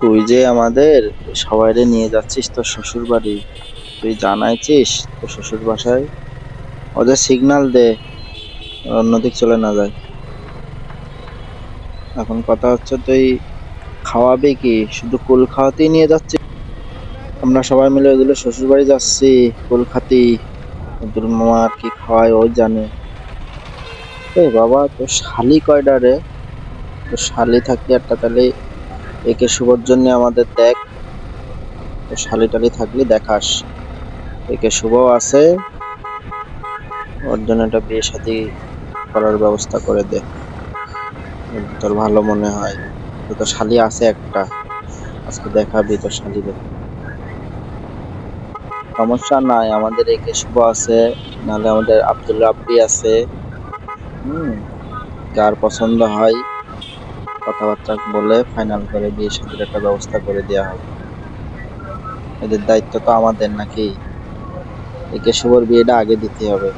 তুই যে আমাদের সবাইরে নিয়ে যাচ্ছিস তোর শ্বশুর বাড়ি, তুই জানাইছিস তোর শ্বশুর বাসায়? ওদের সিগন্যাল দে, অন্যদিক চলে না যায়। এখন কথা হচ্ছে তুই খাওয়াবি কি? শুধু কুল খাওয়াতেই নিয়ে যাচ্ছিস? আমরা সবাই মিলে ওইগুলো শ্বশুর বাড়ি যাচ্ছি কুল খাতি। তোর মামা আর কি খাওয়ায় ওই জানে। এই বাবা, তোর শালি কয়টা রে? তোর শালি থাকলে একটা তাহলে একে শুভর জন্য আমাদের দেখ। তোর শালি টালি থাকলে দেখাস, একে শুভ আছে, ওর জন্য একটা বিয়ে শাদী করার ব্যবস্থা করে দে, যদি তোর ভালো মনে হয়। তো তোর শালি আছে একটা, আজকে দেখাবি তোর শালিরে। সমস্যা নাই, আমাদের একে শুভ আছে, নাহলে আমাদের আব্দুল রাব্বি আছে। হুম, যার পছন্দ হয় কথাবার্তা বলে ফাইনাল করে বিয়ে শাদীর একটা ব্যবস্থা করে দেওয়া হবে। এদের দায়িত্ব তো আমাদের নাকি? একে শুভর বিয়েটা আগে দিতে হবে।